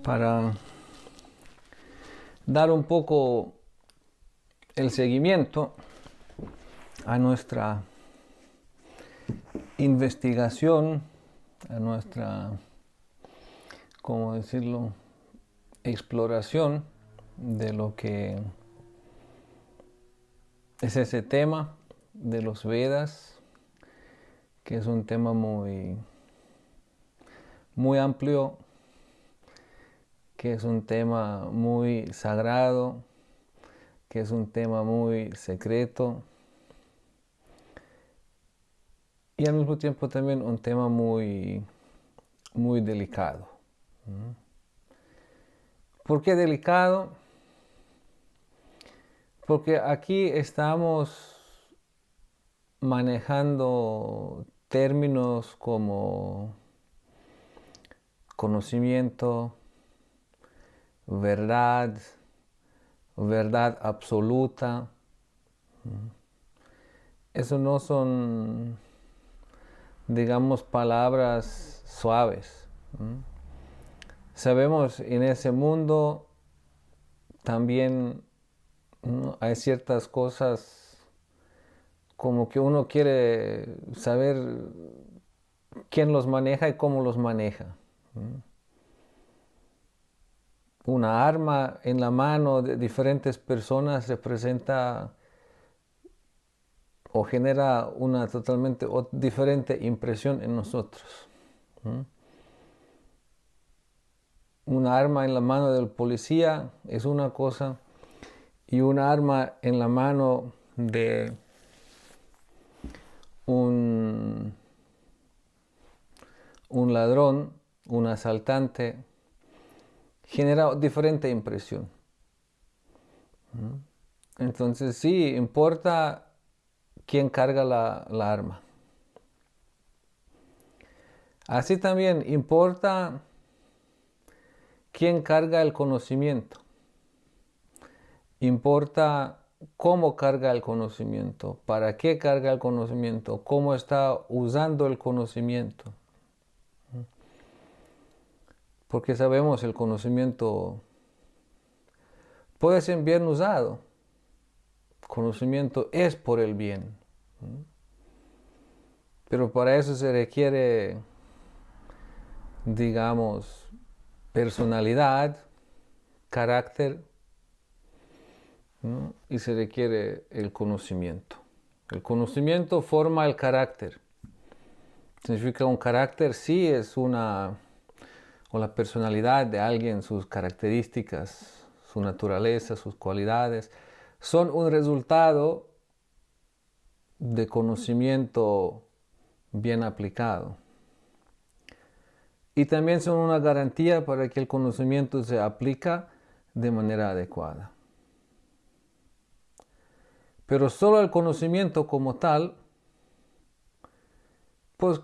para dar un poco el seguimiento a nuestra investigación, a nuestra, ¿cómo decirlo?, exploración de lo que es ese tema de los Vedas, que es un tema muy amplio, que es un tema muy sagrado, que es un tema muy secreto y al mismo tiempo también un tema muy delicado. ¿Por qué delicado? Porque aquí estamos manejando términos como conocimiento, verdad, verdad absoluta. Eso no son, digamos, palabras suaves. Sabemos en ese mundo también hay ciertas cosas como que uno quiere saber quién los maneja y cómo los maneja. Una arma en la mano de diferentes personas representa o genera una totalmente diferente impresión en nosotros. Una arma en la mano del policía es una cosa y una arma en la mano de un ladrón, un asaltante, genera diferente impresión. Entonces sí, importa quién carga la arma. Así también importa quién carga el conocimiento. Importa cómo carga el conocimiento, para qué carga el conocimiento, cómo está usando el conocimiento. Porque sabemos el conocimiento puede ser bien usado. Conocimiento es por el bien. Pero para eso se requiere, digamos, personalidad, carácter, ¿no? Y se requiere el conocimiento. El conocimiento forma el carácter. Significa un carácter sí es o la personalidad de alguien, sus características, su naturaleza, sus cualidades, son un resultado de conocimiento bien aplicado. Y también son una garantía para que el conocimiento se aplica de manera adecuada. Pero solo el conocimiento como tal, pues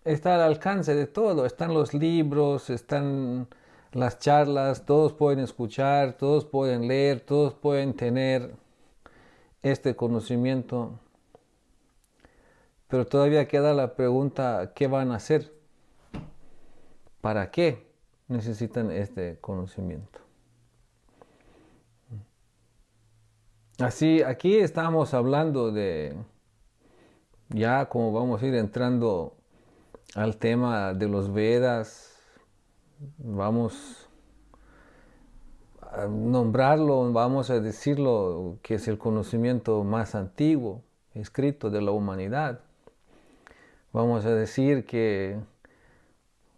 está al alcance de todo. Están los libros, están las charlas, todos pueden escuchar, todos pueden leer, todos pueden tener este conocimiento. Pero todavía queda la pregunta, ¿qué van a hacer? ¿Para qué necesitan este conocimiento? Así, aquí estamos hablando de, ya como vamos a ir entrando al tema de los Vedas, vamos a nombrarlo, vamos a decirlo que es el conocimiento más antiguo escrito de la humanidad. Vamos a decir que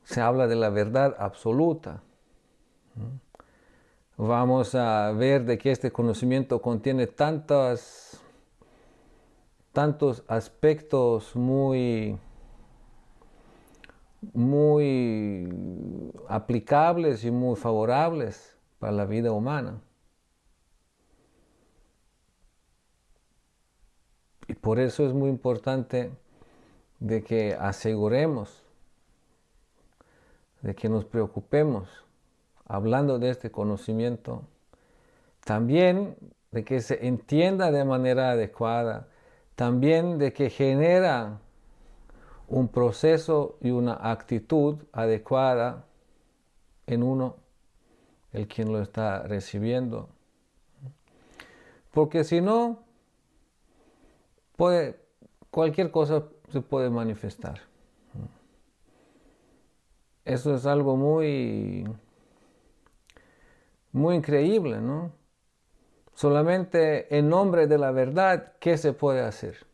se habla de la verdad absoluta. Vamos a ver de que este conocimiento contiene tantos aspectos muy aplicables y muy favorables para la vida humana. Y por eso es muy importante de que aseguremos, de que nos preocupemos hablando de este conocimiento, también de que se entienda de manera adecuada, también de que genera un proceso y una actitud adecuada en uno el quien lo está recibiendo. Porque si no, cualquier cosa se puede manifestar. Eso es algo muy, muy increíble, ¿no? Solamente en nombre de la verdad, ¿qué se puede hacer?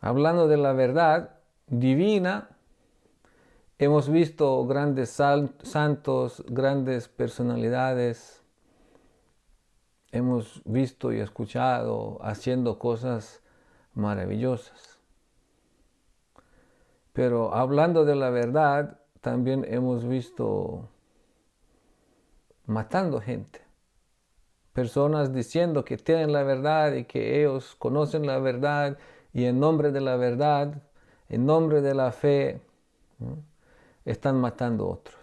Hablando de la verdad divina, hemos visto grandes santos, grandes personalidades, hemos visto y escuchado haciendo cosas maravillosas. Pero hablando de la verdad, también hemos visto matando gente. Personas diciendo que tienen la verdad y que ellos conocen la verdad y en nombre de la verdad, en nombre de la fe, ¿no?, están matando a otros.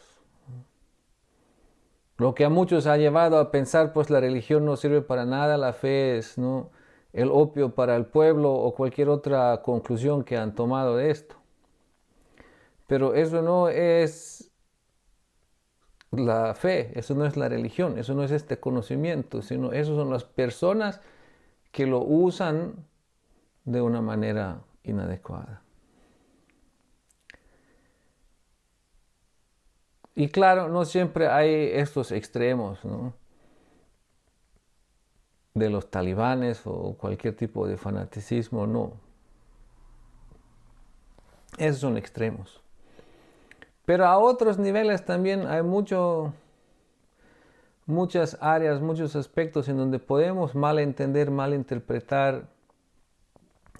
Lo que a muchos ha llevado a pensar, pues la religión no sirve para nada, la fe es, ¿no?, el opio para el pueblo o cualquier otra conclusión que han tomado de esto. Pero eso no es la fe, eso no es la religión, eso no es este conocimiento, sino eso son las personas que lo usan de una manera inadecuada. Y claro, no siempre hay estos extremos, ¿no?, de los talibanes o cualquier tipo de fanaticismo, no. Esos son extremos. Pero a otros niveles también hay muchas áreas, muchos aspectos en donde podemos malentender, malinterpretar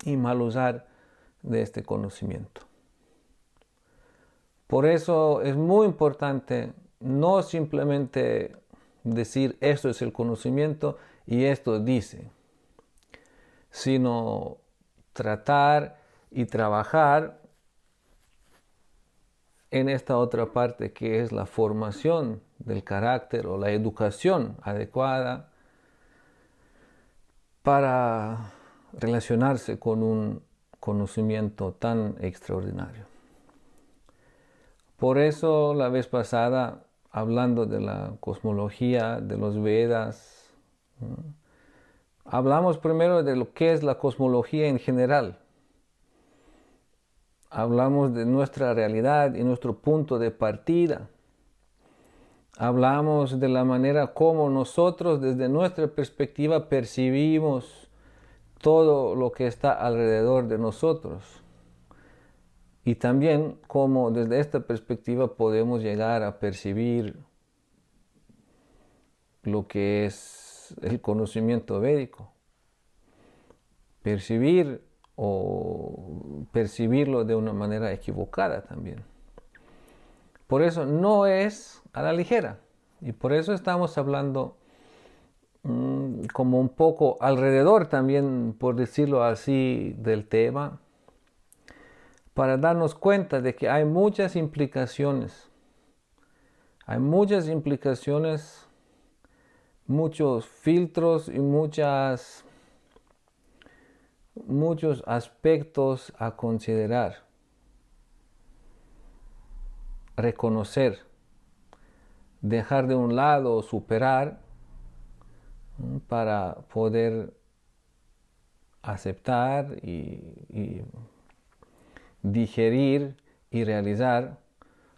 y mal usar de este conocimiento. Por eso es muy importante no simplemente decir esto es el conocimiento y esto dice, sino tratar y trabajar en esta otra parte que es la formación del carácter o la educación adecuada para relacionarse con un conocimiento tan extraordinario. Por eso la vez pasada, hablando de la cosmología, de los Vedas, ¿no?, hablamos primero de lo que es la cosmología en general. Hablamos de nuestra realidad y nuestro punto de partida. Hablamos de la manera como nosotros desde nuestra perspectiva percibimos todo lo que está alrededor de nosotros. Y también cómo desde esta perspectiva podemos llegar a percibir lo que es el conocimiento védico. Percibir o percibirlo de una manera equivocada también. Por eso no es a la ligera. Y por eso estamos hablando como un poco alrededor también, por decirlo así, del tema, para darnos cuenta de que hay muchas implicaciones. Hay muchas implicaciones, muchos filtros y muchos aspectos a considerar, reconocer, dejar de un lado, superar, para poder aceptar y digerir y realizar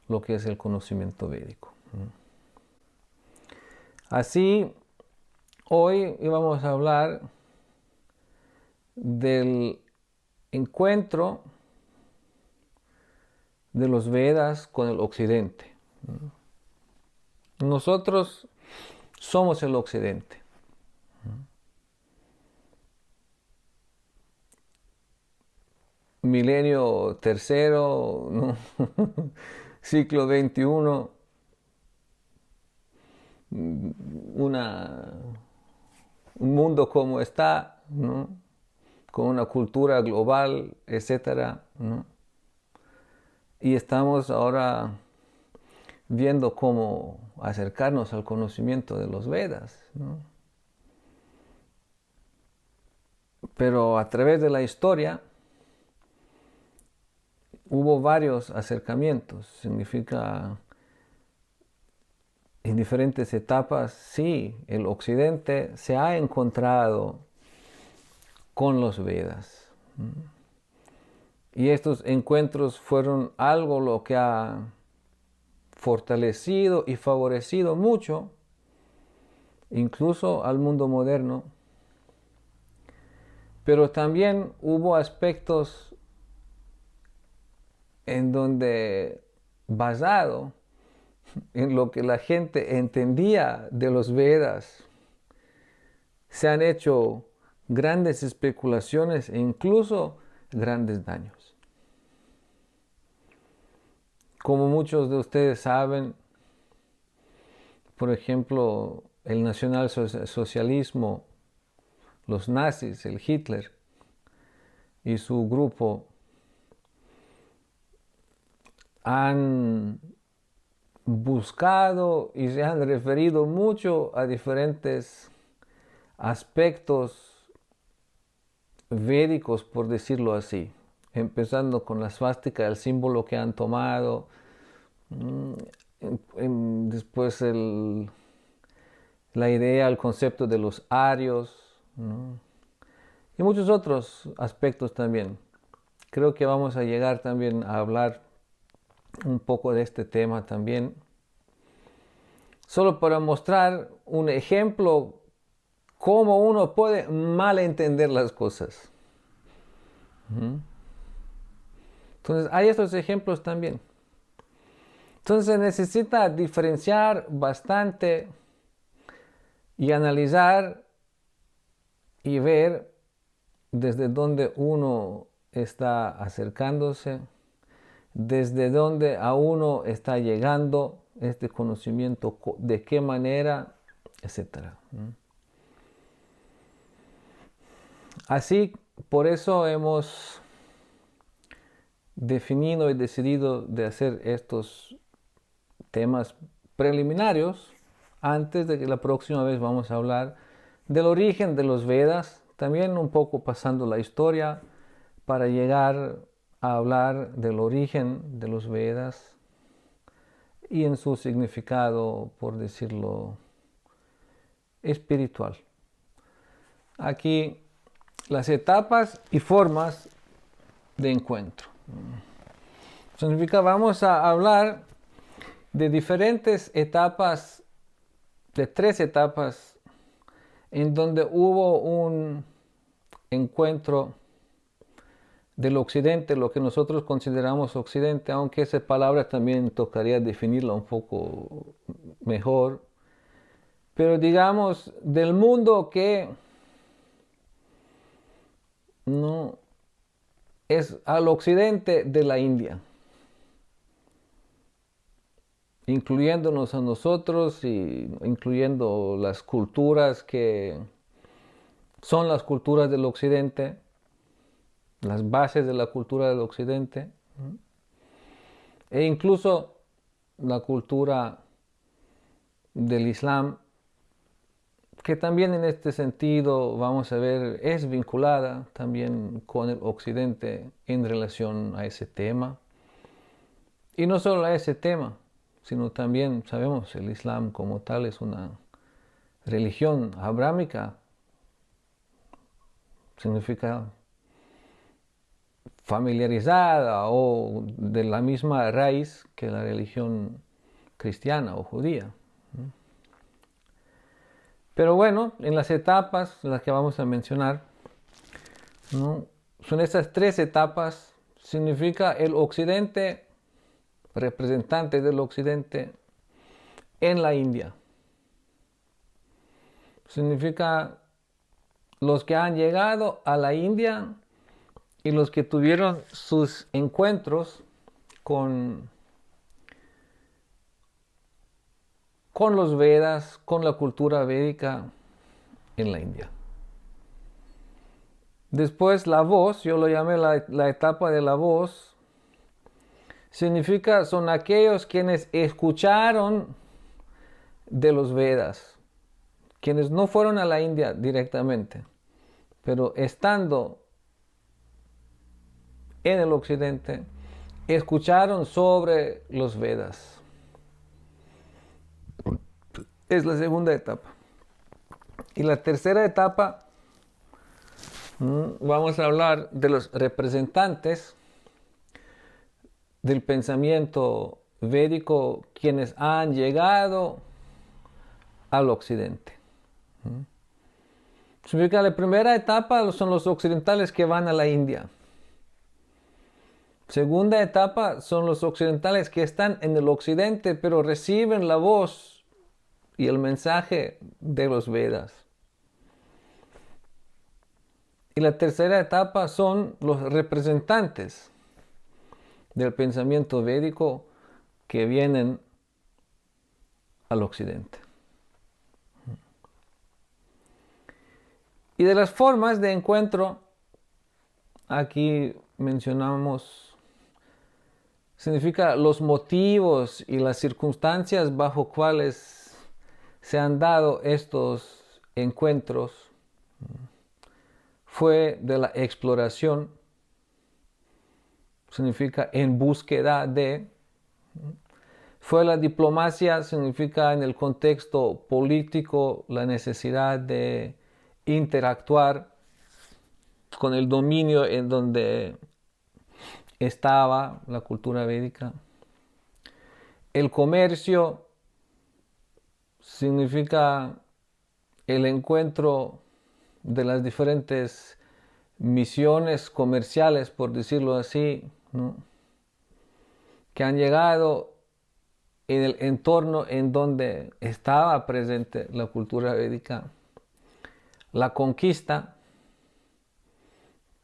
lo que es el conocimiento védico. Así, hoy vamos a hablar del encuentro de los Vedas con el Occidente. Nosotros somos el Occidente. Milenio tercero, ¿no? Siglo XXI, un mundo como está, ¿no?, con una cultura global, etcétera, ¿no? Y estamos ahora viendo cómo acercarnos al conocimiento de los Vedas, ¿no? Pero a través de la historia hubo varios acercamientos. Significa en diferentes etapas, sí, el Occidente se ha encontrado con los Vedas. Y estos encuentros fueron algo lo que ha fortalecido y favorecido mucho, incluso al mundo moderno. Pero también hubo aspectos en donde, basado en lo que la gente entendía de los Vedas, se han hecho grandes especulaciones e incluso grandes daños. Como muchos de ustedes saben, por ejemplo, el nacionalsocialismo, los nazis, el Hitler y su grupo han buscado y se han referido mucho a diferentes aspectos védicos, por decirlo así, empezando con la svástica, el símbolo que han tomado, después la idea, el concepto de los arios, ¿no? Y muchos otros aspectos también. Creo que vamos a llegar también a hablar un poco de este tema también, solo para mostrar un ejemplo cómo uno puede malentender las cosas. Entonces hay estos ejemplos también. Entonces se necesita diferenciar bastante y analizar y ver desde dónde uno está acercándose, desde dónde a uno está llegando este conocimiento, de qué manera, etc. Así, por eso hemos definido y decidido de hacer estos temas preliminarios antes de que la próxima vez vamos a hablar del origen de los Vedas, también un poco pasando la historia para llegar a hablar del origen de los Vedas y en su significado, por decirlo, espiritual. Aquí las etapas y formas de encuentro. Significa, vamos a hablar de diferentes etapas, de 3 etapas en donde hubo un encuentro del Occidente, lo que nosotros consideramos Occidente, aunque esa palabra también tocaría definirla un poco mejor, pero digamos del mundo que no es al occidente de la India, incluyéndonos a nosotros y incluyendo las culturas que son las culturas del occidente, las bases de la cultura del occidente, e incluso la cultura del Islam, que también en este sentido, vamos a ver, es vinculada también con el occidente en relación a ese tema. Y no solo a ese tema, sino también, sabemos, el Islam como tal es una religión abrámica, significa familiarizada o de la misma raíz que la religión cristiana o judía. Pero bueno, en las etapas, las que vamos a mencionar, ¿no? Son esas 3 etapas, significa el occidente, representantes del occidente en la India. Significa los que han llegado a la India y los que tuvieron sus encuentros con los Vedas, con la cultura védica en la India. Después la voz, yo lo llamé la etapa de la voz, significa son aquellos quienes escucharon de los Vedas, quienes no fueron a la India directamente, pero estando en el occidente, escucharon sobre los Vedas. es la segunda etapa. Y la tercera etapa, vamos a hablar de los representantes del pensamiento védico, quienes han llegado al occidente. Significa la primera etapa son los occidentales que van a la India. Segunda etapa son los occidentales que están en el occidente, pero reciben la voz y el mensaje de los Vedas. Y la tercera etapa son los representantes del pensamiento védico que vienen al occidente. Y de las formas de encuentro, aquí mencionamos, significa los motivos y las circunstancias bajo cuales se han dado estos encuentros. Fue de la exploración, significa en búsqueda de. Fue la diplomacia, significa en el contexto político la necesidad de interactuar con el dominio en donde estaba la cultura védica. El comercio significa el encuentro de las diferentes misiones comerciales, por decirlo así, ¿no?, que han llegado en el entorno en donde estaba presente la cultura védica. La conquista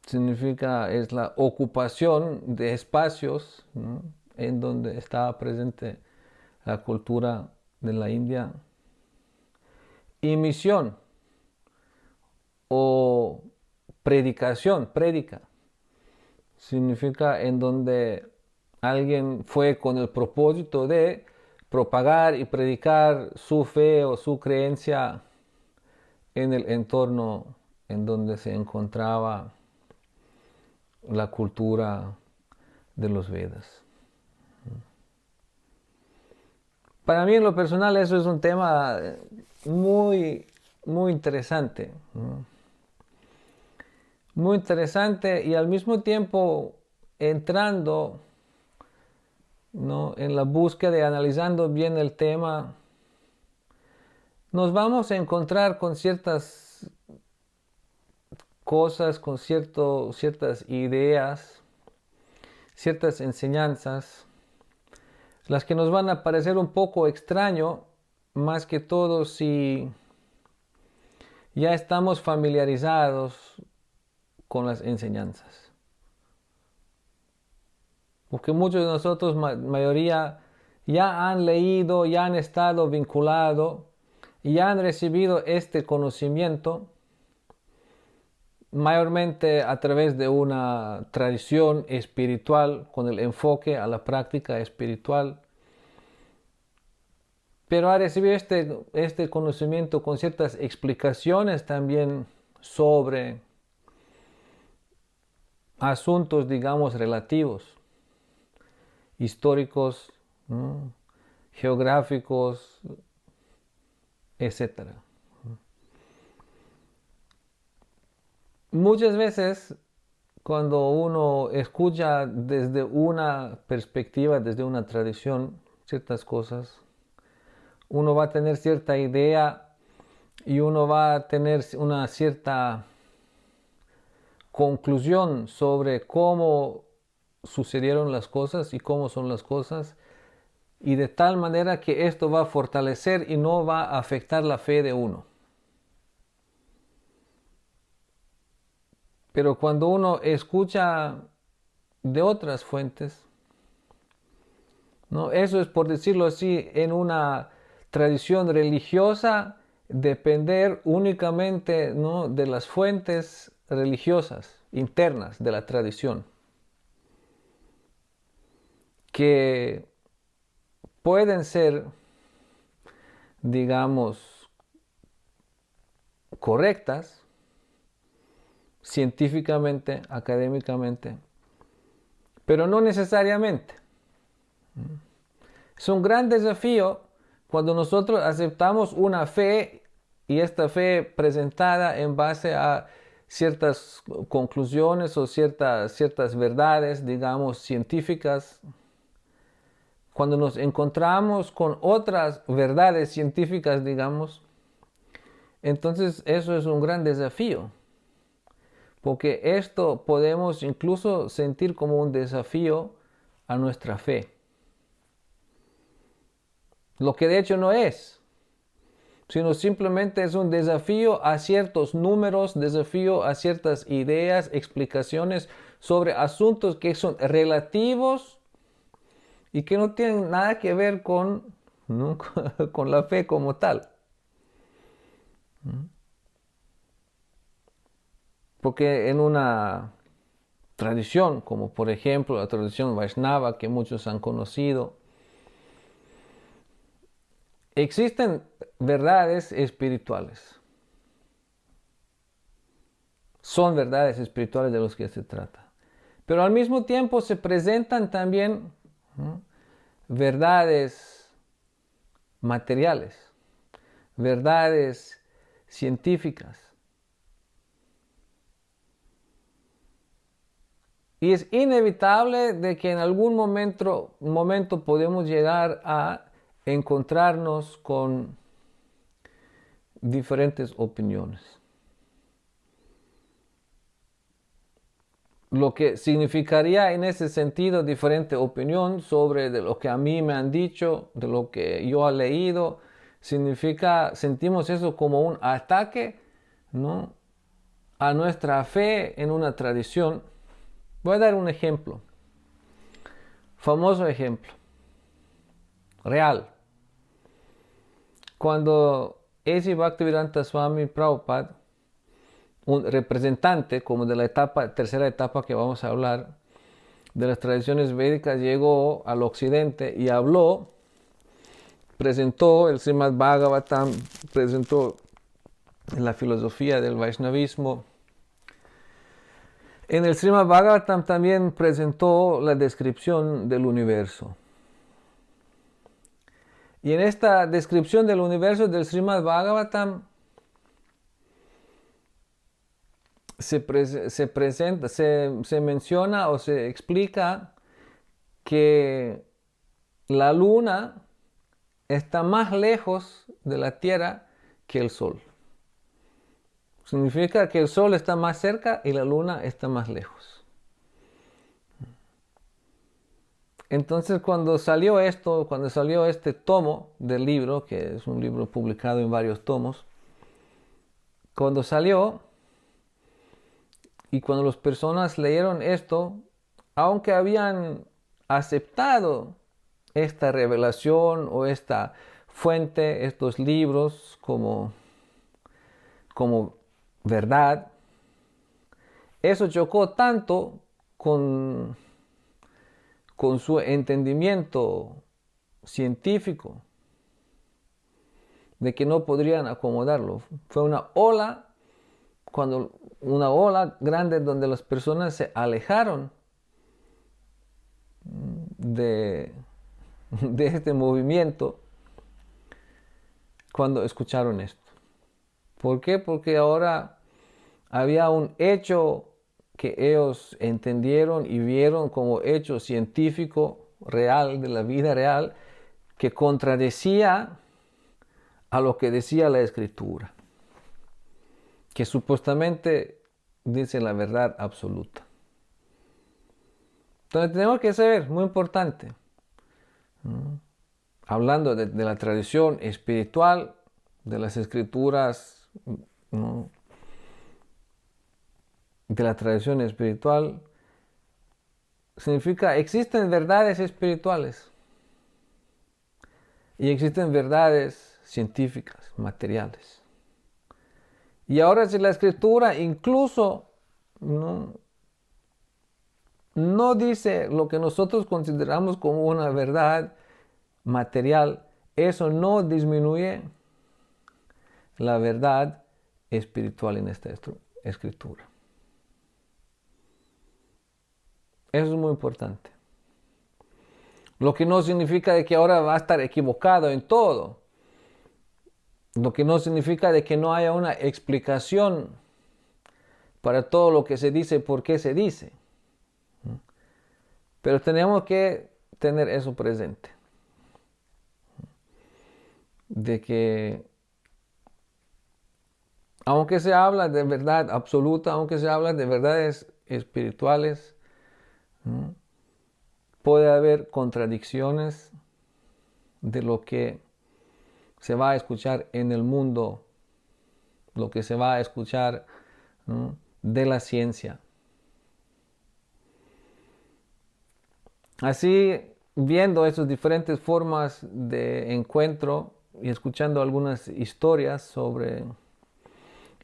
significa es la ocupación de espacios, ¿no?, en donde estaba presente la cultura de la India. Y misión o predicación, prédica, significa en donde alguien fue con el propósito de propagar y predicar su fe o su creencia en el entorno en donde se encontraba la cultura de los Vedas. Para mí en lo personal eso es un tema muy, muy interesante. Muy interesante y al mismo tiempo entrando, ¿no?, en la búsqueda y analizando bien el tema, nos vamos a encontrar con ciertas cosas, con ciertas ideas, ciertas enseñanzas, las que nos van a parecer un poco extraño, más que todo si ya estamos familiarizados con las enseñanzas. Porque muchos de nosotros, mayoría, ya han leído, ya han estado vinculados y ya han recibido este conocimiento mayormente a través de una tradición espiritual con el enfoque a la práctica espiritual. Pero ha recibido este conocimiento con ciertas explicaciones también sobre asuntos, digamos, relativos, históricos, ¿no?, geográficos, etc. Muchas veces cuando uno escucha desde una perspectiva, desde una tradición, ciertas cosas, uno va a tener cierta idea y uno va a tener una cierta conclusión sobre cómo sucedieron las cosas y cómo son las cosas, y de tal manera que esto va a fortalecer y no va a afectar la fe de uno. Pero cuando uno escucha de otras fuentes, ¿no?, eso es, por decirlo así, en una tradición religiosa, depender únicamente, ¿no?, de las fuentes religiosas internas de la tradición, que pueden ser, digamos, correctas científicamente, académicamente, pero no necesariamente. Es un gran desafío cuando nosotros aceptamos una fe y esta fe presentada en base a ciertas conclusiones o ciertas verdades, digamos, científicas, cuando nos encontramos con otras verdades científicas, digamos, entonces eso es un gran desafío, porque esto podemos incluso sentir como un desafío a nuestra fe, lo que de hecho no es, sino simplemente es un desafío a ciertos números, desafío a ciertas ideas, explicaciones sobre asuntos que son relativos y que no tienen nada que ver con, ¿no? con la fe como tal. Porque en una tradición, como por ejemplo la tradición Vaishnava que muchos han conocido, existen verdades espirituales. Son verdades espirituales de los que se trata. Pero al mismo tiempo se presentan también, ¿no?, verdades materiales, verdades científicas. Y es inevitable de que en algún momento podemos llegar a encontrarnos con diferentes opiniones. Lo que significaría en ese sentido diferente opinión sobre de lo que a mí me han dicho, de lo que yo he leído, sentimos eso como un ataque, ¿no?, a nuestra fe en una tradición. Voy a dar un ejemplo, famoso ejemplo, real. Cuando A.C. Bhaktivedanta Swami Prabhupada, un representante como de la tercera etapa que vamos a hablar, de las tradiciones védicas, llegó al occidente y habló, presentó el Srimad Bhagavatam, presentó la filosofía del Vaishnavismo. En el Srimad Bhagavatam también presentó la descripción del universo. Y en esta descripción del universo del Srimad Bhagavatam se menciona o se explica que la luna está más lejos de la Tierra que el Sol. Significa que el Sol está más cerca y la luna está más lejos. Entonces cuando salió este tomo del libro, que es un libro publicado en varios tomos, cuando salió y cuando las personas leyeron esto, aunque habían aceptado esta revelación o esta fuente, estos libros como verdad, eso chocó tanto con su entendimiento científico de que no podrían acomodarlo. Fue una ola grande donde las personas se alejaron de este movimiento cuando escucharon esto. ¿Por qué? Porque ahora había un hecho que ellos entendieron y vieron como hecho científico real, de la vida real, que contradecía a lo que decía la Escritura, que supuestamente dice la verdad absoluta. Entonces tenemos que saber, muy importante, hablando de la tradición espiritual, de las Escrituras, de la tradición espiritual, significa existen verdades espirituales y existen verdades científicas, materiales. Y ahora si la Escritura incluso no dice lo que nosotros consideramos como una verdad material, eso no disminuye la verdad espiritual en esta Escritura. Eso es muy importante. Lo que no significa de que ahora va a estar equivocado en todo. Lo que no significa de que no haya una explicación para todo lo que se dice, por qué se dice. Pero tenemos que tener eso presente. De que aunque se habla de verdad absoluta, aunque se habla de verdades espirituales, ¿no?, puede haber contradicciones de lo que se va a escuchar en el mundo, lo que se va a escuchar, ¿no?, de la ciencia. Así, viendo esas diferentes formas de encuentro y escuchando algunas historias sobre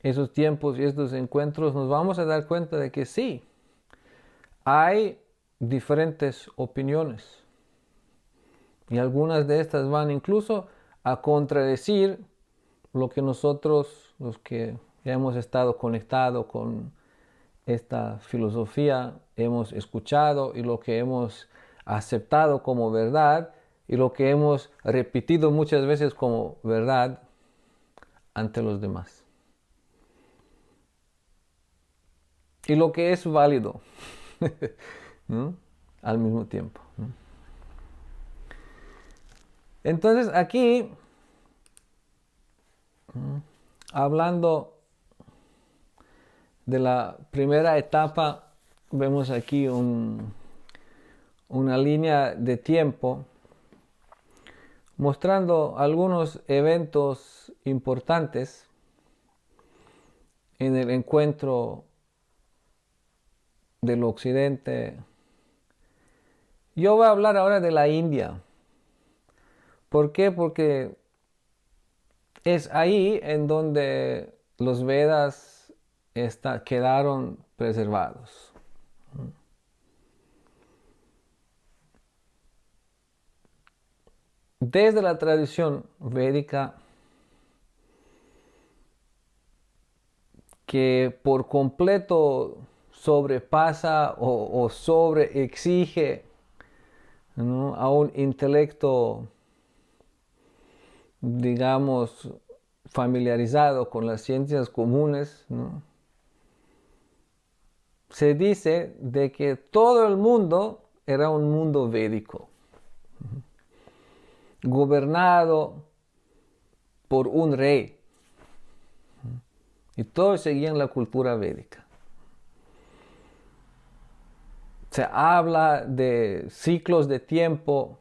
esos tiempos y estos encuentros, nos vamos a dar cuenta de que sí, hay diferentes opiniones. Y algunas de estas van incluso a contradecir lo que nosotros, los que ya hemos estado conectados con esta filosofía, hemos escuchado y lo que hemos aceptado como verdad y lo que hemos repetido muchas veces como verdad ante los demás. Y lo que es válido, ¿no?, al mismo tiempo, ¿no? Entonces aquí, hablando de la primera etapa, vemos aquí una línea de tiempo mostrando algunos eventos importantes en el encuentro del occidente. Yo voy a hablar ahora de la India. ¿Por qué? Porque es ahí en donde los Vedas quedaron preservados. Desde la tradición védica, que por completo sobrepasa o sobreexige, ¿no?, a un intelecto, digamos, familiarizado con las ciencias comunes, ¿no?, se dice de que todo el mundo era un mundo védico, gobernado por un rey, y todos seguían la cultura védica. Se habla de ciclos de tiempo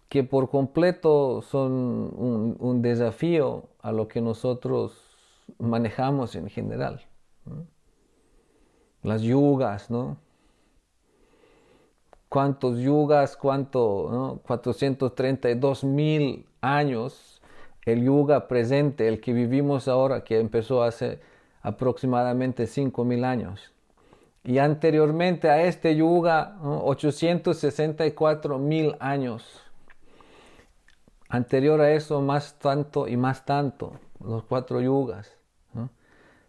que por completo son un desafío a lo que nosotros manejamos en general, ¿no? Las yugas, ¿no? ¿Cuántos yugas? ¿No? 432,000 años. El yuga presente, el que vivimos ahora, que empezó hace aproximadamente 5,000 años. Y anteriormente a este yuga, ¿no?, 864,000 años. Anterior a eso, más tanto y más tanto, los 4 yugas, ¿no?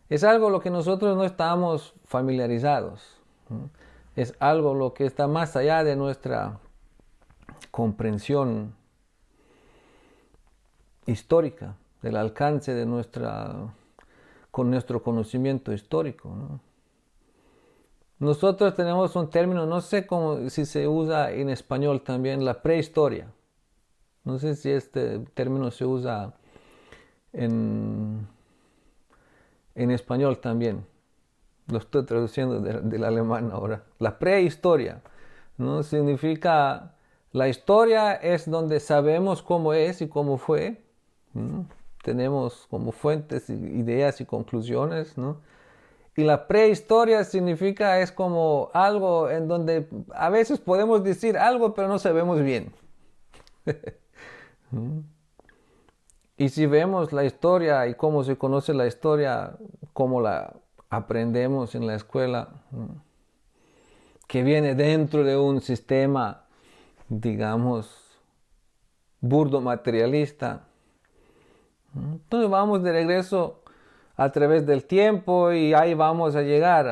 Es algo lo que nosotros no estamos familiarizados, ¿no? Es algo lo que está más allá de nuestra comprensión histórica, del alcance de con nuestro conocimiento histórico, ¿no? Nosotros tenemos un término, no sé si se usa en español también, la prehistoria. No sé si este término se usa en español también. Lo estoy traduciendo del alemán ahora. La prehistoria, ¿no?, significa, la historia es donde sabemos cómo es y cómo fue, ¿no? Tenemos como fuentes, ideas y conclusiones, ¿no? Y la prehistoria significa, es como algo en donde a veces podemos decir algo, pero no sabemos bien. Y si vemos la historia y cómo se conoce la historia, cómo la aprendemos en la escuela, que viene dentro de un sistema, digamos, burdo materialista, entonces vamos de regreso a través del tiempo y ahí vamos a llegar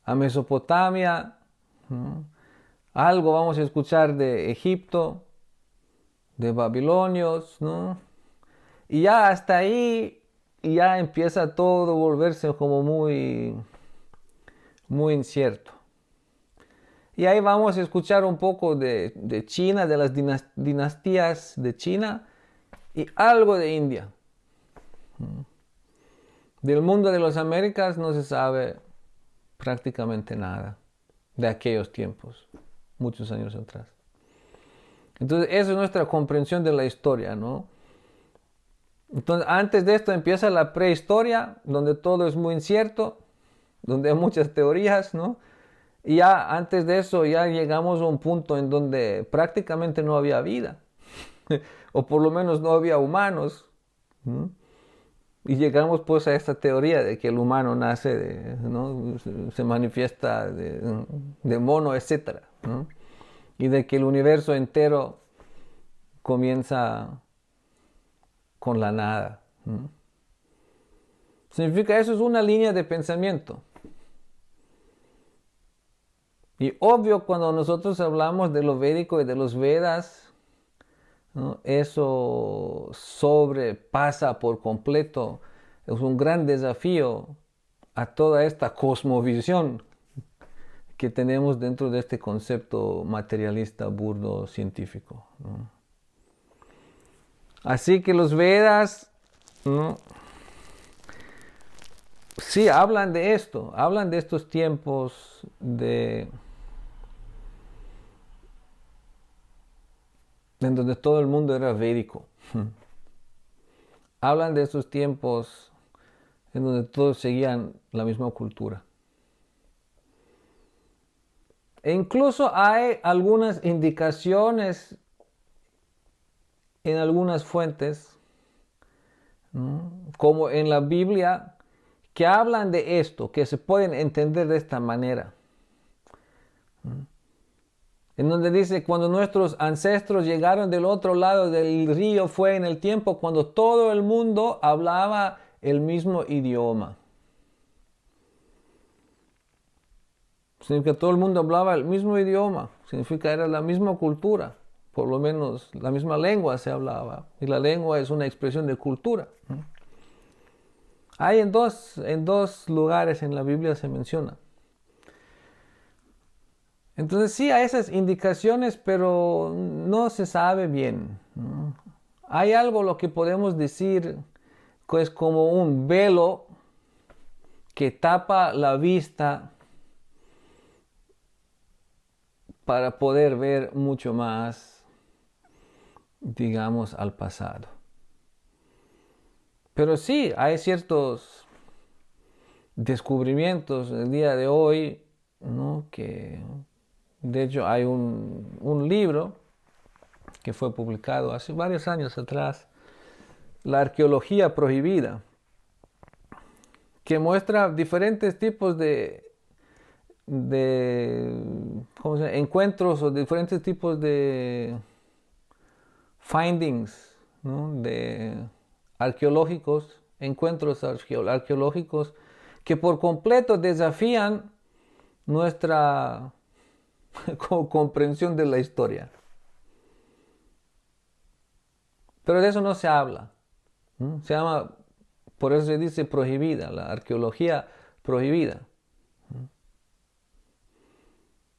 a Mesopotamia, ¿no? Algo vamos a escuchar de Egipto, de babilonios, ¿no? Y ya hasta ahí ya empieza todo a volverse como muy, muy incierto. Y ahí vamos a escuchar un poco de China, de las dinastías de China y algo de India. Del mundo de las Américas no se sabe prácticamente nada de aquellos tiempos, muchos años atrás. Entonces, esa es nuestra comprensión de la historia, ¿no? Entonces, antes de esto empieza la prehistoria, donde todo es muy incierto, donde hay muchas teorías, ¿no? Y ya antes de eso ya llegamos a un punto en donde prácticamente no había vida, o por lo menos no había humanos, ¿no? Y llegamos pues a esta teoría de que el humano nace, ¿no? Se manifiesta de mono, etc., ¿no? Y de que el universo entero comienza con la nada, ¿no? Significa eso es una línea de pensamiento. Y obvio cuando nosotros hablamos de lo védico y de los Vedas, ¿no? Eso sobrepasa por completo, es un gran desafío a toda esta cosmovisión que tenemos dentro de este concepto materialista, burdo, científico, ¿no? Así que los Vedas, ¿no? Sí hablan de esto, hablan de estos tiempos en donde todo el mundo era védico. Hablan de estos tiempos en donde todos seguían la misma cultura. E incluso hay algunas indicaciones en algunas fuentes, ¿no? Como en la Biblia, que hablan de esto, que se pueden entender de esta manera. En donde dice, cuando nuestros ancestros llegaron del otro lado del río, fue en el tiempo cuando todo el mundo hablaba el mismo idioma. Significa que todo el mundo hablaba el mismo idioma, significa era la misma cultura, por lo menos la misma lengua se hablaba, y la lengua es una expresión de cultura. Hay en dos lugares en la Biblia se menciona. Entonces sí hay esas indicaciones, pero no se sabe bien, ¿no? Hay algo lo que podemos decir que es como un velo que tapa la vista para poder ver mucho más, digamos, al pasado. Pero sí, hay ciertos descubrimientos en el día de hoy, ¿no? Que de hecho hay un libro que fue publicado hace varios años atrás, La arqueología prohibida, que muestra diferentes tipos ¿cómo se llama? Encuentros o diferentes tipos de findings, ¿no? De arqueológicos, encuentros arqueológicos que por completo desafían nuestra comprensión de la historia. Pero de eso no se habla, ¿no? Se llama, por eso se dice prohibida, la arqueología prohibida.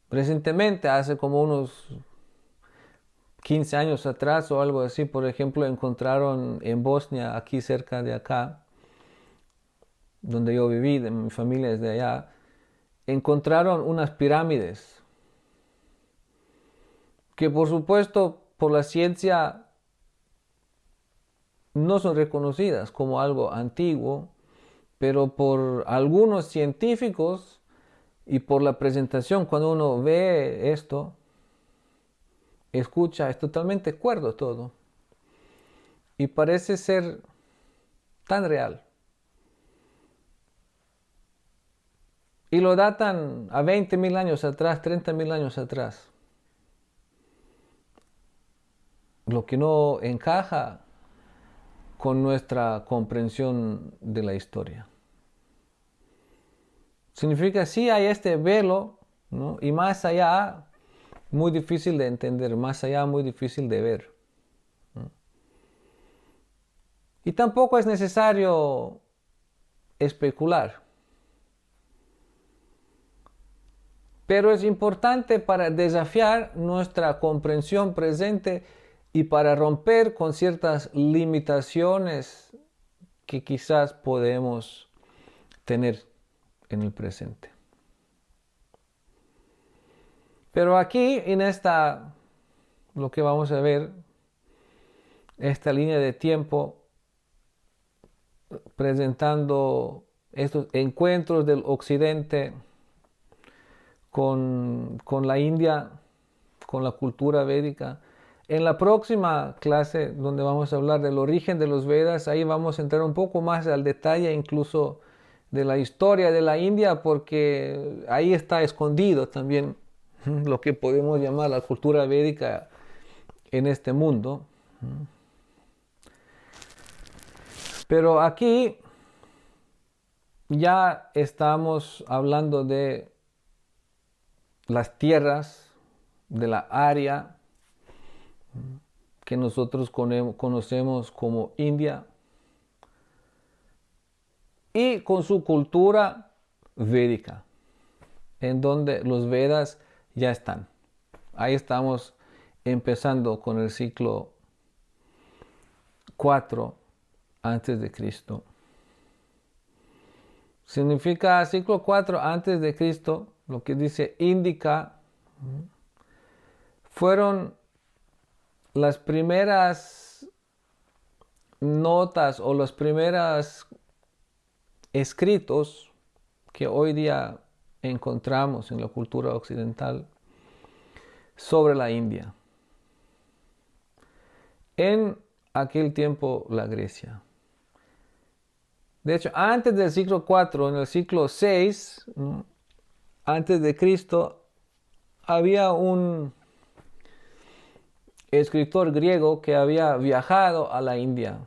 Recientemente, hace como unos 15 años atrás o algo así, por ejemplo, encontraron en Bosnia, aquí cerca de acá, donde yo viví, mi familia es de allá, encontraron unas pirámides que por supuesto por la ciencia no son reconocidas como algo antiguo, pero por algunos científicos y por la presentación, cuando uno ve esto, escucha, es totalmente cuerdo todo. Y parece ser tan real. Y lo datan a 20.000 años atrás, 30.000 años atrás. Lo que no encaja con nuestra comprensión de la historia. Significa sí hay este velo, ¿no? Y más allá muy difícil de entender, más allá muy difícil de ver. Y tampoco es necesario especular. Pero es importante para desafiar nuestra comprensión presente y para romper con ciertas limitaciones que quizás podemos tener en el presente. Pero aquí en lo que vamos a ver, esta línea de tiempo presentando estos encuentros del occidente con la India, con la cultura védica. En la próxima clase, donde vamos a hablar del origen de los Vedas, ahí vamos a entrar un poco más al detalle incluso de la historia de la India, porque ahí está escondido también lo que podemos llamar la cultura védica en este mundo. Pero aquí ya estamos hablando de las tierras, de la área que nosotros conocemos como India, y con su cultura védica, en donde los Vedas ya están. Ahí estamos empezando con el siglo 4 antes de Cristo. Significa siglo 4 antes de Cristo, lo que dice indica, fueron las primeras notas o los primeros escritos que hoy día encontramos en la cultura occidental sobre la India. En aquel tiempo la Grecia. De hecho, antes del siglo IV, en el siglo VI, antes de Cristo, había un escritor griego que había viajado a la India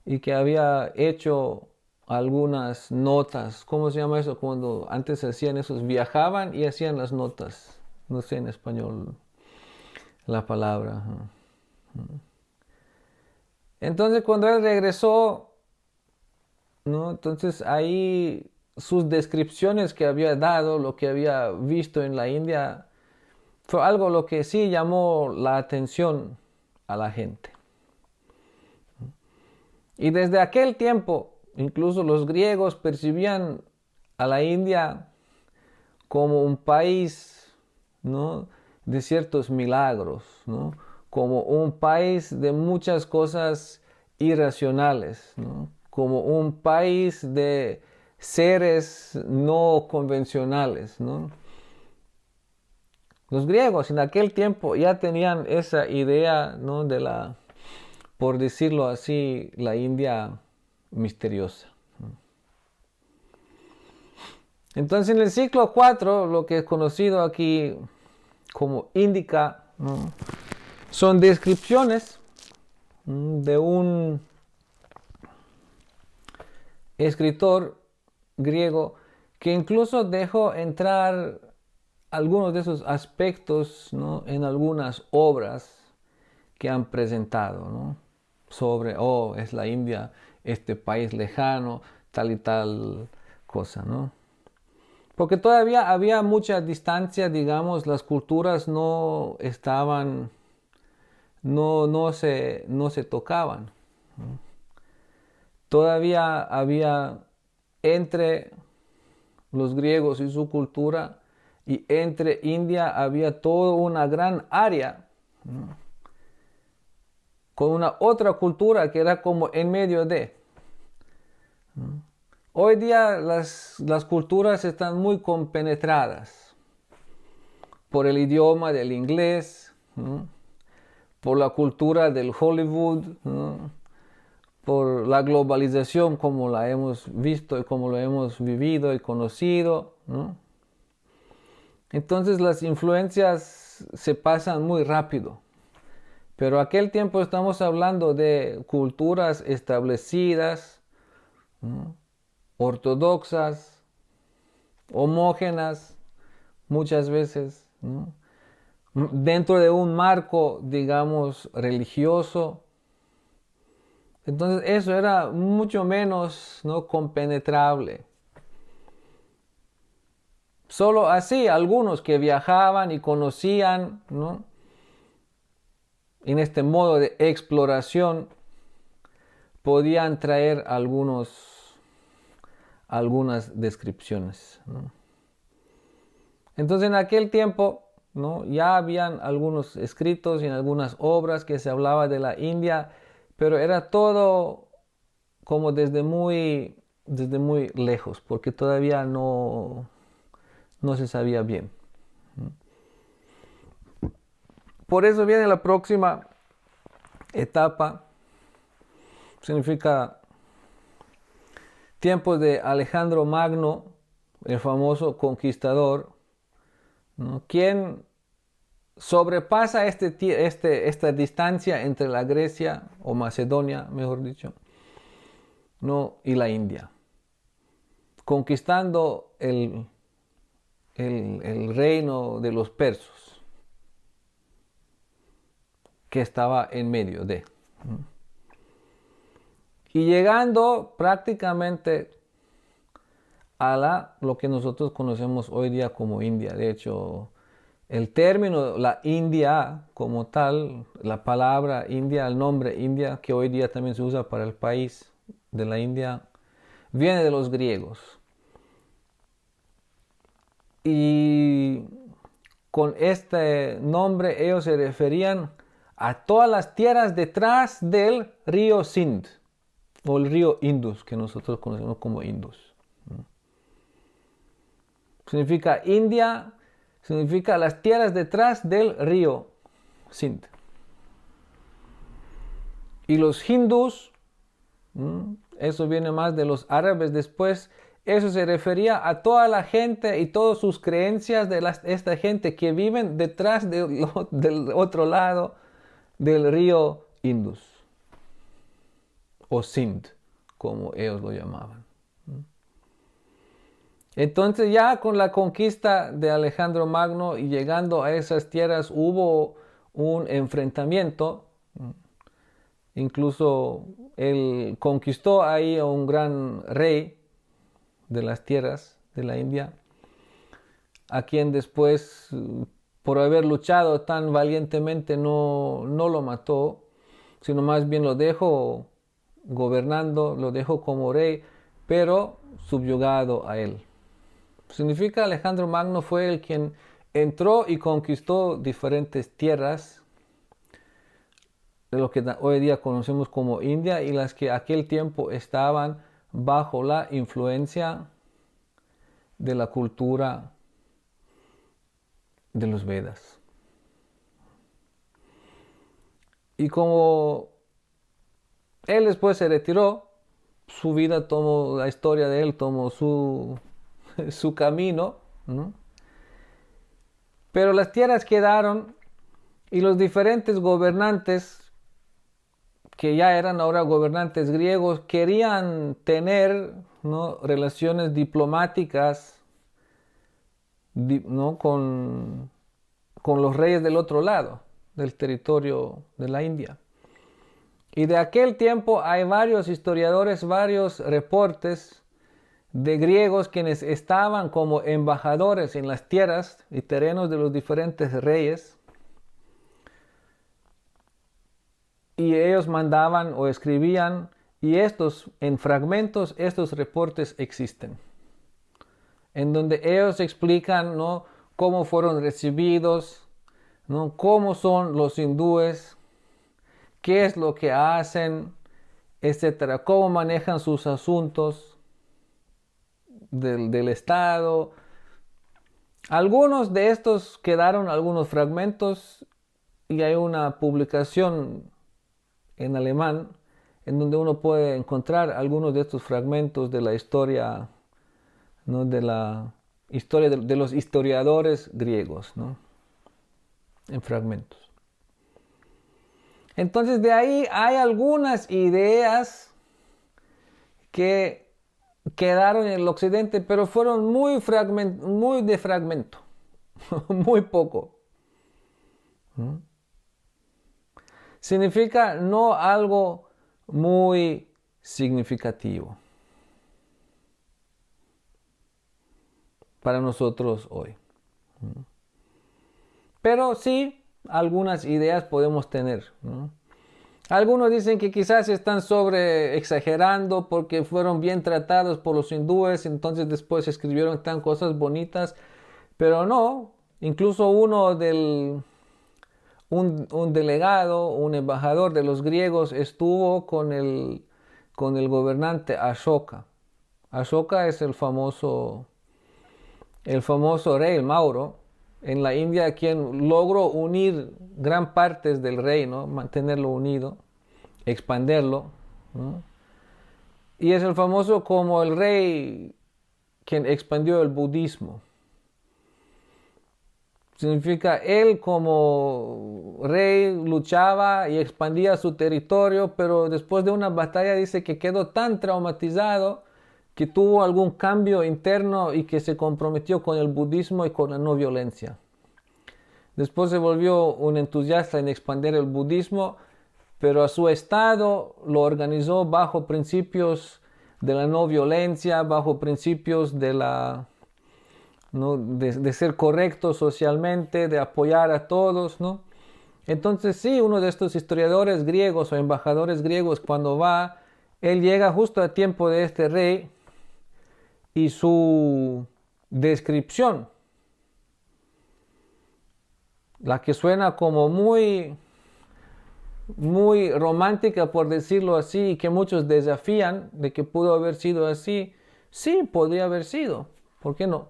y que había hecho algunas notas. ¿Cómo se llama eso? Cuando antes hacían esos, viajaban y hacían las notas. No sé en español la palabra. Entonces cuando él regresó, ¿no? Entonces ahí sus descripciones que había dado, lo que había visto en la India, fue algo lo que sí llamó la atención a la gente. Y desde aquel tiempo, incluso los griegos percibían a la India como un país, ¿no?, de ciertos milagros, ¿no?, como un país de muchas cosas irracionales, ¿no?, como un país de seres no convencionales, ¿no? Los griegos en aquel tiempo ya tenían esa idea, ¿no?, de la, por decirlo así, la India misteriosa. Entonces en el siglo IV, lo que es conocido aquí como Índica, ¿no?, son descripciones de un escritor griego que incluso dejó entrar algunos de esos aspectos, ¿no?, en algunas obras que han presentado, ¿no?, sobre, es la India, este país lejano, tal y tal cosa, ¿no? Porque todavía había mucha distancia, digamos, las culturas no estaban, no se tocaban, ¿no? Todavía había entre los griegos y su cultura y entre India había toda una gran área, ¿no?, con una otra cultura que era como en medio de, ¿no? Hoy día las culturas están muy compenetradas por el idioma del inglés, ¿no?, por la cultura del Hollywood, ¿no?, por la globalización como la hemos visto y como lo hemos vivido y conocido, ¿no? Entonces las influencias se pasan muy rápido. Pero aquel tiempo estamos hablando de culturas establecidas, ¿no?, ortodoxas, homógenas, muchas veces, ¿no?, dentro de un marco, digamos, religioso, Entonces eso era mucho menos, ¿no?, compenetrable. Solo así algunos que viajaban y conocían, ¿no?, en este modo de exploración, podían traer algunas descripciones, ¿no? Entonces en aquel tiempo, ¿no?, ya habían algunos escritos y en algunas obras que se hablaba de la India, pero era todo como desde muy lejos, porque todavía no se sabía bien. Por eso viene la próxima etapa, significa tiempos de Alejandro Magno, el famoso conquistador, ¿no?, quien sobrepasa esta distancia entre la Grecia, o Macedonia, mejor dicho, ¿no?, y la India, conquistando el reino de los persos, que estaba en medio de. Y llegando prácticamente a lo que nosotros conocemos hoy día como India. De hecho, el término, la India como tal, la palabra India, el nombre India, que hoy día también se usa para el país de la India, viene de los griegos. Y con este nombre ellos se referían a todas las tierras detrás del río Sindh, o el río Indus, que nosotros conocemos como Indus. Significa India, significa las tierras detrás del río Sindh. Y los hindús, eso viene más de los árabes después, eso se refería a toda la gente y todas sus creencias de esta gente que viven detrás del otro lado del río Indus, o Sindh, como ellos lo llamaban. Entonces ya con la conquista de Alejandro Magno y llegando a esas tierras hubo un enfrentamiento. Incluso él conquistó ahí a un gran rey de las tierras de la India, a quien después, por haber luchado tan valientemente, no lo mató, sino más bien lo dejó gobernando, lo dejó como rey, pero subyugado a él. Significa Alejandro Magno fue el quien entró y conquistó diferentes tierras de lo que hoy día conocemos como India y las que aquel tiempo estaban bajo la influencia de la cultura de los Vedas. Y como él después se retiró, su vida tomó, la historia de él tomó su camino, ¿no? Pero las tierras quedaron y los diferentes gobernantes, que ya eran ahora gobernantes griegos, querían tener, ¿no?, relaciones diplomáticas, ¿no?, con los reyes del otro lado del territorio de la India. Y de aquel tiempo hay varios historiadores, varios reportes de griegos quienes estaban como embajadores en las tierras y terrenos de los diferentes reyes, y ellos mandaban o escribían, y en fragmentos estos reportes existen, en donde ellos explican, ¿no?, cómo fueron recibidos, ¿no?, cómo son los hindúes, qué es lo que hacen, etcétera, cómo manejan sus asuntos del Estado. Algunos de estos quedaron, algunos fragmentos, y hay una publicación en alemán en donde uno puede encontrar algunos de estos fragmentos de la historia, ¿no?, de la historia de los historiadores griegos, ¿no?, en fragmentos. Entonces de ahí hay algunas ideas que quedaron en el occidente, pero fueron muy de fragmento, muy poco. Significa no algo muy significativo para nosotros hoy. Pero sí, algunas ideas podemos tener, ¿no? Algunos dicen que quizás están sobre exagerando porque fueron bien tratados por los hindúes, entonces después escribieron tan cosas bonitas, pero no, incluso un delegado, un embajador de los griegos estuvo con el gobernante Ashoka. Ashoka es el famoso rey, el Mauro, en la India, quien logró unir gran partes del reino, mantenerlo unido, expanderlo, ¿no? Y es el famoso como el rey quien expandió el budismo. Significa, él como rey luchaba y expandía su territorio, pero después de una batalla dice que quedó tan traumatizado que tuvo algún cambio interno y que se comprometió con el budismo y con la no violencia. Después se volvió un entusiasta en expandir el budismo, pero a su estado lo organizó bajo principios de la no violencia, bajo principios de ¿no? de ser correcto socialmente, de apoyar a todos, ¿no? Entonces sí, uno de estos historiadores griegos o embajadores griegos cuando va, él llega justo a tiempo de este rey y su descripción, la que suena como muy romántica por decirlo así y que muchos desafían de que pudo haber sido así, sí, podría haber sido, ¿por qué no?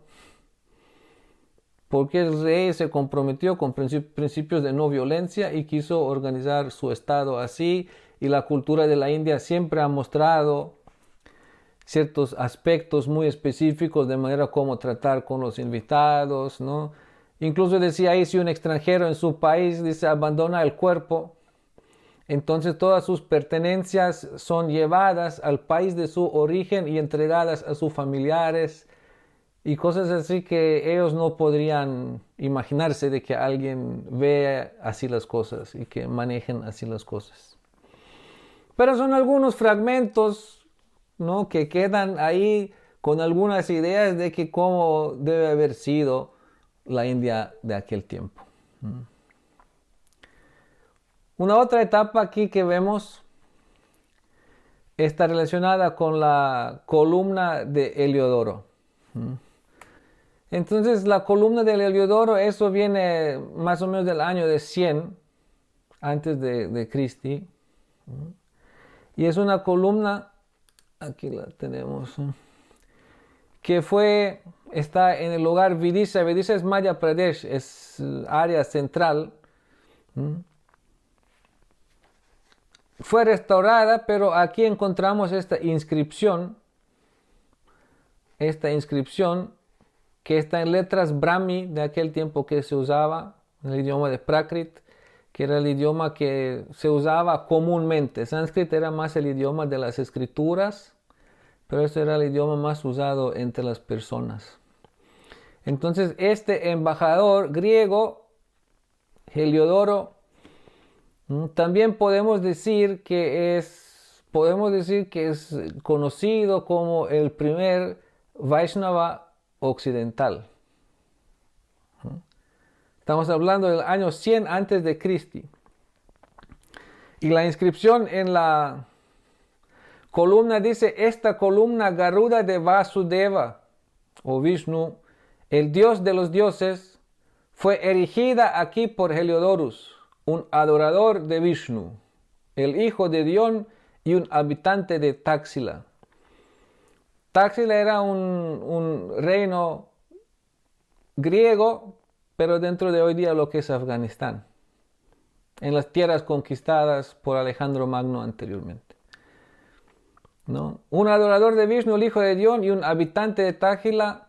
Porque el rey se comprometió con principios de no violencia y quiso organizar su estado así, y la cultura de la India siempre ha mostrado ciertos aspectos muy específicos de manera como tratar con los invitados, ¿no? Incluso decía ahí, si un extranjero en su país dice abandona el cuerpo, entonces todas sus pertenencias son llevadas al país de su origen y entregadas a sus familiares y cosas así que ellos no podrían imaginarse de que alguien vea así las cosas y que manejen así las cosas. Pero son algunos fragmentos, ¿no?, que quedan ahí con algunas ideas de que cómo debe haber sido la India de aquel tiempo. Una otra etapa aquí que vemos está relacionada con la columna de Heliodoro. Entonces la columna de Heliodoro, eso viene más o menos del año de 100 antes de Cristi. Y es una columna, aquí la tenemos, que está en el lugar Vidisha. Vidisha es Madhya Pradesh, es área central. Fue restaurada, pero aquí encontramos esta inscripción que está en letras Brahmi de aquel tiempo que se usaba, el idioma de Prakrit, que era el idioma que se usaba comúnmente. Sánscrito era más el idioma de las escrituras, pero este era el idioma más usado entre las personas. Entonces este embajador griego, Heliodoro, también podemos decir que es conocido como el primer Vaishnava occidental. Estamos hablando del año 100 antes de Cristi. Y la inscripción en la columna dice: esta columna Garuda de Vasudeva o Vishnu, el dios de los dioses, fue erigida aquí por Heliodorus, un adorador de Vishnu, el hijo de Dion y un habitante de Taxila. Taxila era un reino griego, pero dentro de hoy día lo que es Afganistán, en las tierras conquistadas por Alejandro Magno anteriormente, ¿no? Un adorador de Vishnu, el hijo de Dion, y un habitante de Taxila,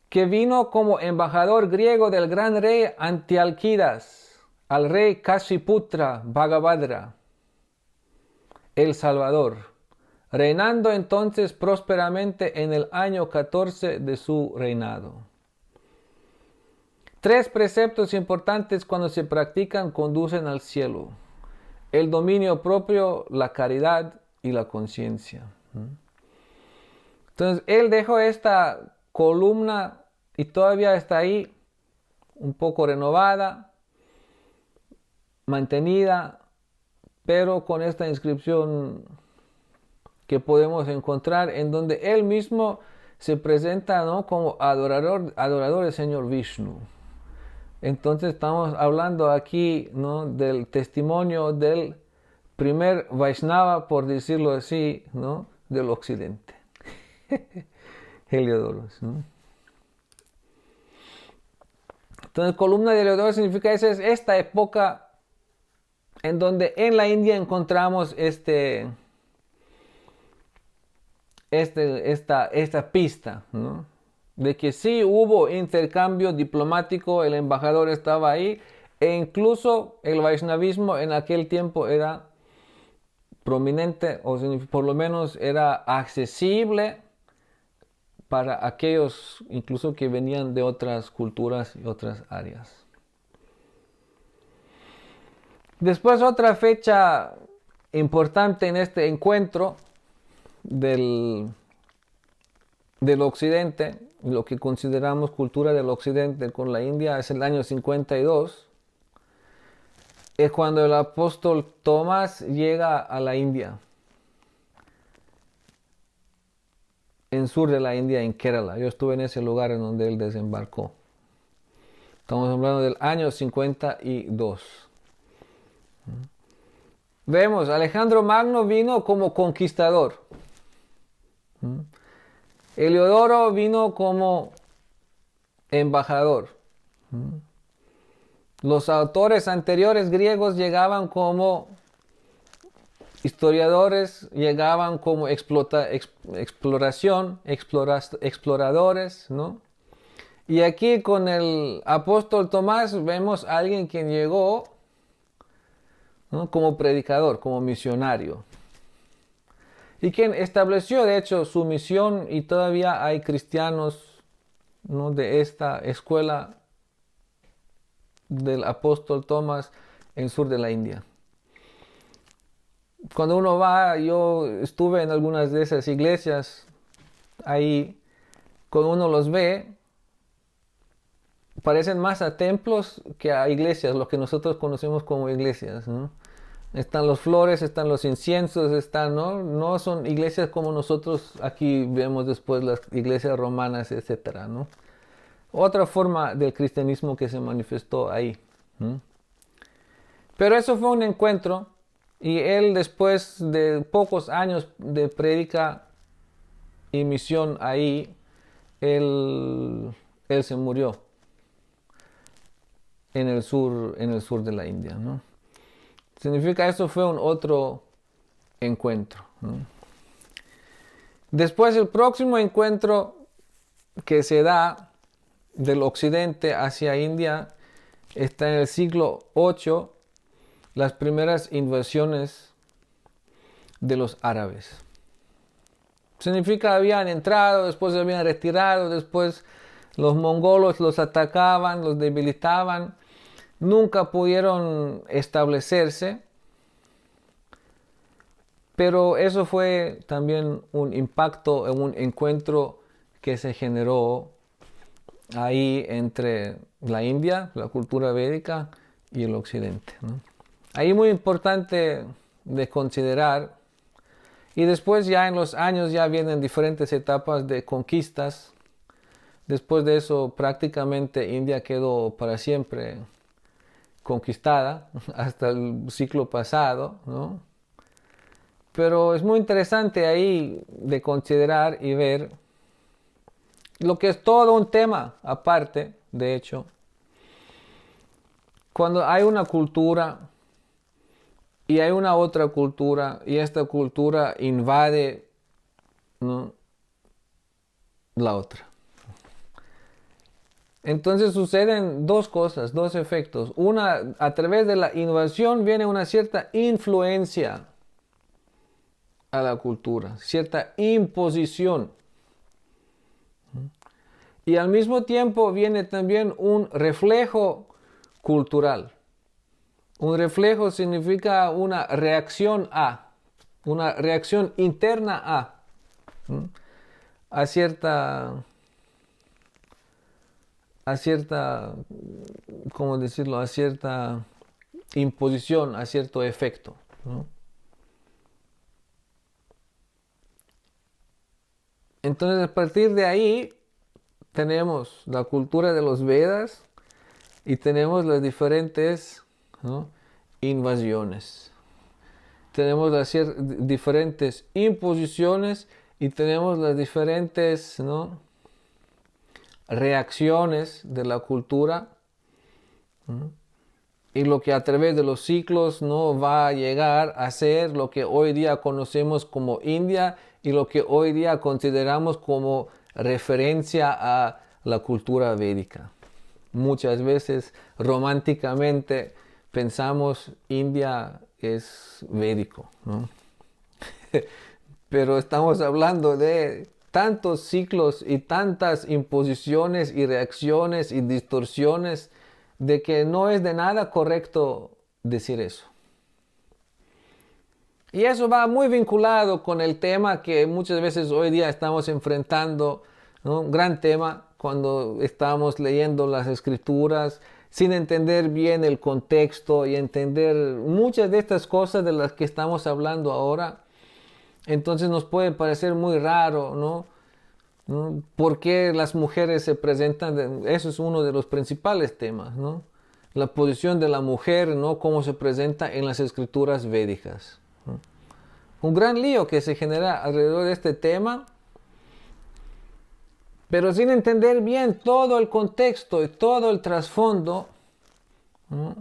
que vino como embajador griego del gran rey Antialquidas al rey Kashiputra Bhagabhadra, el Salvador, reinando entonces prósperamente en el año 14 de su reinado. 3 preceptos importantes cuando se practican conducen al cielo. el dominio propio, la caridad y la conciencia. Entonces, él dejó esta columna y todavía está ahí, un poco renovada, mantenida, pero con esta inscripción que podemos encontrar en donde él mismo se presenta, ¿no?, como adorador del Señor Vishnu. Entonces estamos hablando aquí, ¿no?, del testimonio del primer Vaishnava, por decirlo así, ¿no?, del occidente. Heliodoros, ¿no? Entonces, columna de Heliodoros significa esta época en donde en la India encontramos esta pista, ¿no?, de que sí hubo intercambio diplomático, el embajador estaba ahí, e incluso el Vaishnavismo en aquel tiempo era prominente, o por lo menos era accesible para aquellos incluso que venían de otras culturas y otras áreas. Después, otra fecha importante en este encuentro del occidente, lo que consideramos cultura del occidente con la India, es el año 52. Es cuando el apóstol Tomás llega a la India, en sur de la India, en Kerala. Yo estuve en ese lugar en donde él desembarcó. Estamos hablando del año 52. Vemos, Alejandro Magno vino como conquistador. Heliodoro vino como embajador. Los autores anteriores griegos llegaban como historiadores, llegaban como exploradores, ¿no? Y aquí con el apóstol Tomás vemos a alguien que llegó, ¿no?, como predicador, como misionario. Y quien estableció, de hecho, su misión, y todavía hay cristianos, ¿no?, de esta escuela del apóstol Tomás en sur de la India. Cuando uno va, yo estuve en algunas de esas iglesias, ahí, cuando uno los ve, parecen más a templos que a iglesias, lo que nosotros conocemos como iglesias, ¿no? Están los flores, están los inciensos, no son iglesias como nosotros aquí vemos después las iglesias romanas, etcétera, ¿no? Otra forma del cristianismo que se manifestó ahí. Pero eso fue un encuentro, y él, después de pocos años de prédica y misión ahí, él se murió en el sur de la India, ¿no? Significa, eso fue un otro encuentro, ¿no? Después, el próximo encuentro que se da del occidente hacia India está en el siglo VIII, las primeras invasiones de los árabes. Significa, habían entrado, después se habían retirado, después los mongolos los atacaban, los debilitaban, nunca pudieron establecerse, pero eso fue también un impacto en un encuentro que se generó ahí entre la India, la cultura védica, y el occidente, ¿no? Ahí muy importante de considerar. Y después, ya en los años, ya vienen diferentes etapas de conquistas. Después de eso, prácticamente India quedó para siempre conquistada, hasta el siglo pasado, ¿no? Pero es muy interesante ahí de considerar y ver lo que es todo un tema aparte, de hecho. Cuando hay una cultura y hay una otra cultura, y esta cultura invade, ¿no?, la otra. Entonces suceden dos cosas, dos efectos. Una, a través de la invasión viene una cierta influencia a la cultura, cierta imposición. Y al mismo tiempo viene también un reflejo cultural. Un reflejo significa una reacción interna ¿m? a cierta, ¿cómo decirlo? A cierta imposición, a cierto efecto, ¿no? Entonces, a partir de ahí, tenemos la cultura de los Vedas y tenemos las diferentes, ¿no?, invasiones. Tenemos las diferentes imposiciones y tenemos las diferentes, ¿no?, reacciones de la cultura, ¿no?, y lo que a través de los ciclos no va a llegar a ser lo que hoy día conocemos como India y lo que hoy día consideramos como referencia a la cultura védica. Muchas veces románticamente pensamos India es védico, ¿no? Pero estamos hablando de tantos ciclos y tantas imposiciones y reacciones y distorsiones de que no es de nada correcto decir eso. Y eso va muy vinculado con el tema que muchas veces hoy día estamos enfrentando, ¿no? Un gran tema cuando estamos leyendo las escrituras sin entender bien el contexto y entender muchas de estas cosas de las que estamos hablando ahora. Entonces nos puede parecer muy raro, ¿no? ¿No? ¿Por qué las mujeres se presentan? Eso es uno de los principales temas, ¿no? La posición de la mujer, ¿no?, cómo se presenta en las escrituras védicas, ¿no? Un gran lío que se genera alrededor de este tema, pero sin entender bien todo el contexto y todo el trasfondo, ¿no?,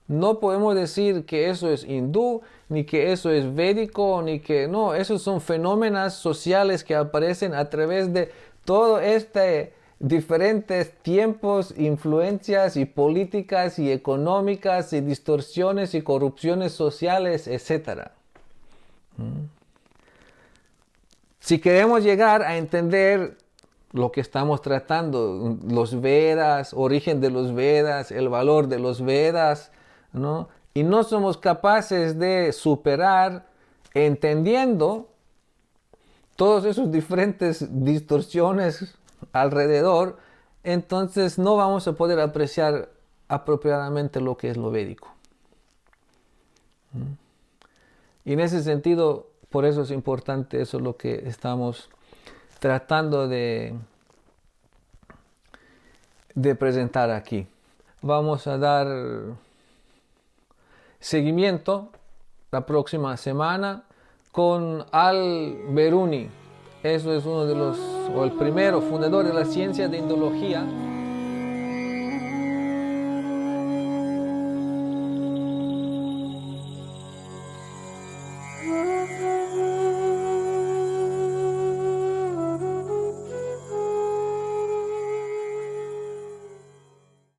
no podemos decir que eso es hindú, ni que eso es védico, ni que no, esos son fenómenos sociales que aparecen a través de todo este diferentes tiempos, influencias y políticas y económicas y distorsiones y corrupciones sociales, etc. Si queremos llegar a entender lo que estamos tratando, los Vedas, origen de los Vedas, el valor de los Vedas, ¿no?, y no somos capaces de superar entendiendo todos esos diferentes distorsiones alrededor, entonces no vamos a poder apreciar apropiadamente lo que es lo védico. Y en ese sentido, por eso es importante, eso es lo que estamos tratando de presentar aquí. Vamos a dar seguimiento la próxima semana con Al-Biruni. Eso es uno de los, o el primero fundador de la ciencia de indología.